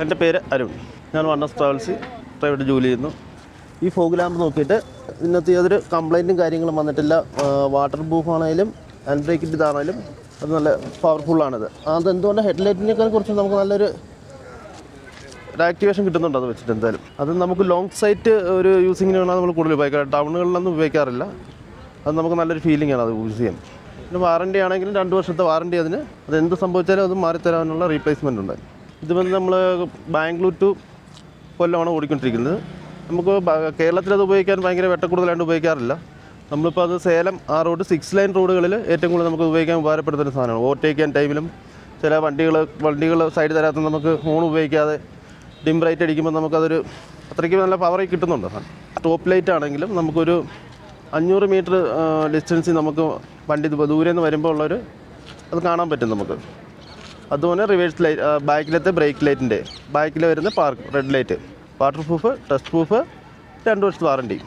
എൻ്റെ പേര് അരുൺ. ഞാൻ വണ്ണസ് ട്രാവൽസ് പ്രൈവറ്റ് ജോലി ചെയ്യുന്നു. ഈ ഫോഗ് ലാമ്പ് നോക്കിയിട്ട് ഇതിനകത്ത് യാതൊരു കംപ്ലൈൻറ്റും കാര്യങ്ങളും വന്നിട്ടില്ല. വാട്ടർ പ്രൂഫ് ആണെങ്കിലും ഹാൻഡ് ബ്രേക്കിൻ്റെ ഇതാണെങ്കിലും അത് നല്ല പവർഫുള്ളാണിത്. അതെന്തുകൊണ്ട് ഹെഡ്ലൈറ്റിനേക്കാൾ കുറച്ച് നമുക്ക് നല്ലൊരു ആക്ടിവേഷൻ കിട്ടുന്നുണ്ട് അത് വെച്ചിട്ട്. എന്തായാലും അത് നമുക്ക് ലോങ് സൈറ്റ് ഒരു യൂസിങ്ങിന് വേണം നമ്മൾ കൂടുതൽ ഉപയോഗിക്കാം. ടൗണുകളിലൊന്നും ഉപയോഗിക്കാറില്ല. അത് നമുക്ക് നല്ലൊരു ഫീലിംഗ് ആണ് അത് യൂസ് ചെയ്യാൻ. പിന്നെ വാറണ്ടി ആണെങ്കിലും 2 വർഷത്തെ വാറണ്ടി അതിന്. അതെന്ത് സംഭവിച്ചാലും അത് മാറിത്തരാനുള്ള റീപ്ലേസ്മെൻ്റ് ഉണ്ട്. ഇത് വന്ന് നമ്മൾ ബാംഗ്ലൂർ ടു കൊല്ലമാണ് ഓടിക്കൊണ്ടിരിക്കുന്നത്. നമുക്ക് കേരളത്തിലത് ഉപയോഗിക്കാൻ ഭയങ്കര വെട്ടക്കൂടുതലായിട്ട് ഉപയോഗിക്കാറില്ല. നമ്മളിപ്പോൾ അത് സേലം ആ റോഡ് 6 ലൈൻ റോഡുകളിൽ ഏറ്റവും കൂടുതൽ നമുക്ക് ഉപയോഗിക്കാൻ ഉപകാരപ്പെടുത്തുന്ന സാധനമാണ്. ഓവർടേക്ക് ചെയ്യാൻ ടൈമിലും ചില വണ്ടികൾ സൈഡ് തരാത്ത നമുക്ക് ഹോൺ ഉപയോഗിക്കാതെ ഡിം റൈറ്റ് അടിക്കുമ്പോൾ നമുക്കതൊരു അത്രയ്ക്ക് നല്ല പവറായി കിട്ടുന്നുണ്ട്. ടോപ്പ് ലൈറ്റ് ആണെങ്കിലും നമുക്കൊരു 500 മീറ്റർ ഡിസ്റ്റൻസിൽ നമുക്ക് വണ്ടി ദൂരെ നിന്ന് വരുമ്പോൾ ഉള്ളൊരു അത് കാണാൻ പറ്റും നമുക്ക്. അതുപോലെ റിവേഴ്സ് ലൈറ്റ്, ബാക്കിലത്തെ ബ്രേക്ക് ലൈറ്റിൻ്റെ ബാക്കിൽ വരുന്ന park red light, water proof, test proof, 2 വർഷത്തെ വാറണ്ടി.